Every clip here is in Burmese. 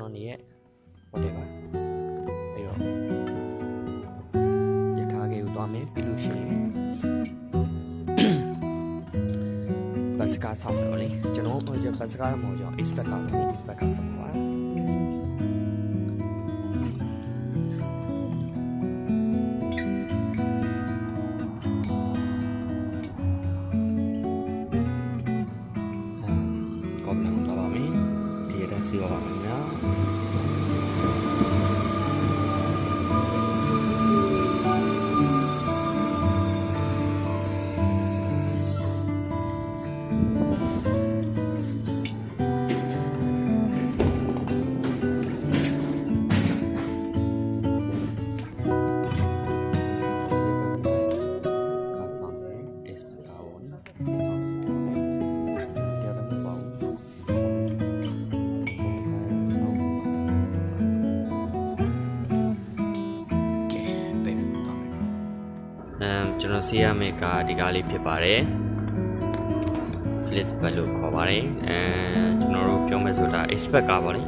တော်နေရဲ့ဟိုတယ်ပါအဲ့တော့ရထားကေကိုသွားမယ်ပြီးလို့ရှိရင်ဘတ်စကားဆောင်မယ်လေကျွန်တော်ဘတ်စကားတော့မဟုတ်ကျွန်တော် expect ကောင်းတယ် expect ကောင်းဆောင်ပါစီရောပါမယ်နော်ကျွန်တော်စီးရမယ့်ကားဒီကားလေးဖြစ်ပါတယ် flip ဘယ်လိုခေါ်ပါတယ်ကျွန်တော်တို့ပြောမယ်ဆိုတာ expect ကားပါလေ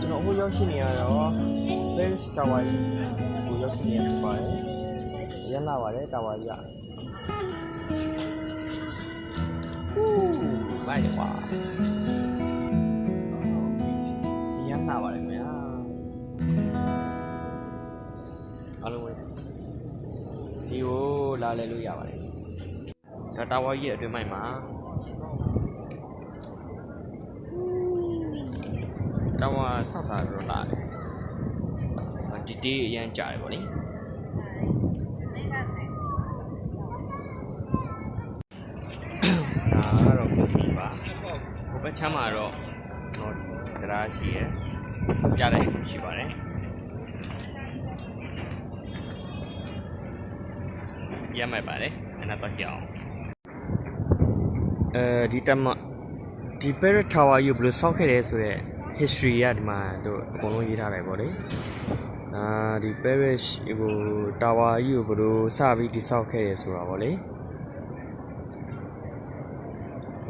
ကျွန်တော်အခုရောက်ရှိနေရတော့Paris Tower ကိုရောက်ရှိနေရပါတယ်။ရန်လာပါတယ် Tower ကြီးอ่ะ။မိုက်ပါ။ရန်လာပါတယ်ခင်ဗျာ။အားလုံးပဲဒီကိုလာလဲလို့ရပါတယ်။ဒါ Tower ကြီးရဲ့အတွင်းမိုက်မှာTower ဆောက်တာတော့လာတယ်။ဒီတေးအရန်ကြာတယ်ပေါ့လေဒါကတော့ပုံပြီပါဟိုဘက်ချမ်းမှာတော့တော့တရားရှိရကြားလိုက်ရှိပါတယ်ရမ်းမိုက်ပါတယ်အဲ့ဒါတော့ကြောက်ဒီတက်မှာဒီ Paris Tower ကြီးဘယ်လိုဆောက်ခဲ့လဲဆိုတော့ history ကဒီမှာတို့အကုန်လုံးရေးထားတယ်ပေါ့လေဒီ Paris ကို Tower ကြီးကိုဘယ်လိုစပြီးတိဆောက်ခဲ့ရဆိုတာပေါ့လေ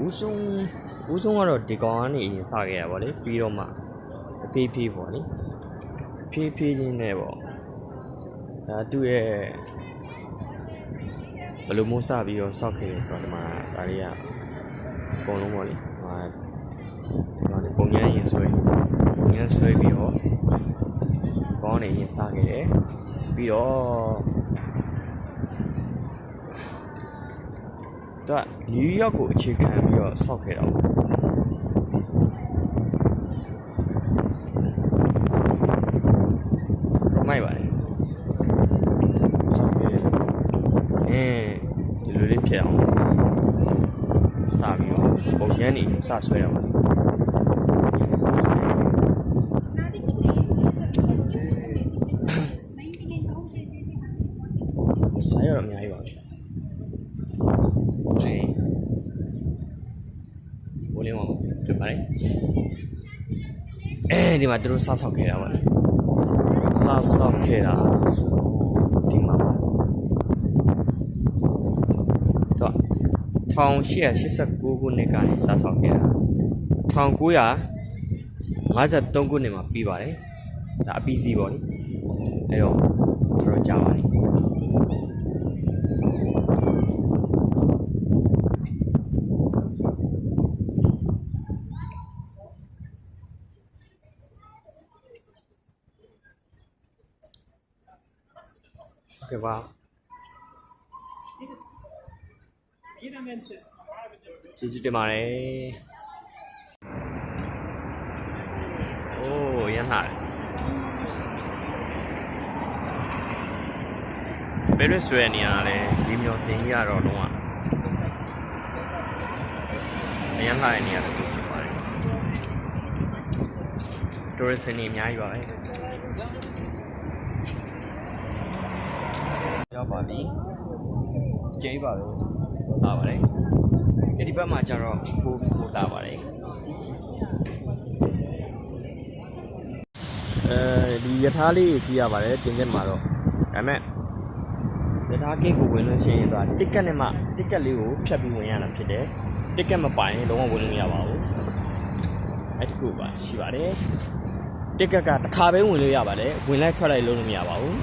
ဦးဆုံးကတော့ဒီကောင်ကနေအရင်စခဲ့ရပါလေပြီးတော့မှအဖေးဖေးပေါ့လေအဖေးဖေးချင်းနဲ့ပေါ့ဒါသူ့ရဲ့ဘယ်လိုမျိုးစပြီးတော့ဆောက်ခဲ့ရဆိုတာဒီမှာဒါလေးကအကုန်လုံးပေါ့လေပုံရမ်းရင်ဆွဲပြီးတော့ကောင်းနေရင်စားခဲ့တယ်ပြီးတော့သူကနယူးယောက်ကိုအခြေခံပြီးတော့ဆောက်ခဲ့တာပေါ့မိုက်ပါလေဆောက်ခဲ့တယ်ဒီလိုလေးဖြစ်အောင်စပြီးတော့ပုံရမ်းနေစဆွဲရပါဆိုင်ရတော့အများကြီးပါပဲ။ဘိုးလေးမောင်ပြပါတယ်။ဒီမှာသူတို့ဆောက်ခဲ့တာပါလေ။ဆောက်ခဲ့တာဒီမှာပါ။တော့1889ခုနှစ်ကနေဆောက်ခဲ့တာ1953ခုနှစ်မှာပြီးပါတယ်။ဒါအပြီးစီးပေါ့လေ။အဲ့တော့တော်ကြာပါလိမ့်။ကဲပါကျေးဇူးတင်ပါတယ်အိုးရမ်းလာဘယ်လိုဆွဲနေရလဲဒီမျိုးစင်ကြီးကတော့လုံးဝအရမ်းလာတဲ့နေရာတစ်ခုဖြစ်ပါတယ်တိုရစ်စင်နေအများကြီးပါပဲရောက်ပါပြီကျိပါပဲဒါ လာပါတယ်ဒီဘက်မှာကျတော့ကိုတာပါတယ်ဒီရထားလေးကြီးရပါတယ်တင်ချက်မှာတော့ဒါပေမဲ့ရထားကိတ်ကိုဝင်လို့ရှိရင်တော့တစ်ကက်နဲ့မှတစ်ကက်လေးကိုဖြတ်ပြီးဝင်ရတာဖြစ်တယ်တစ်ကက်မပိုင်လုံးဝဝင်လို့မရပါဘူးအဲ့ဒီကိုပါရှိပါတယ်တစ်ကက်ကတစ်ခါပဲဝင်လို့ရပါတယ်ဝင်လိုက်ထွက်လိုက်လုံးလို့မရပါဘူး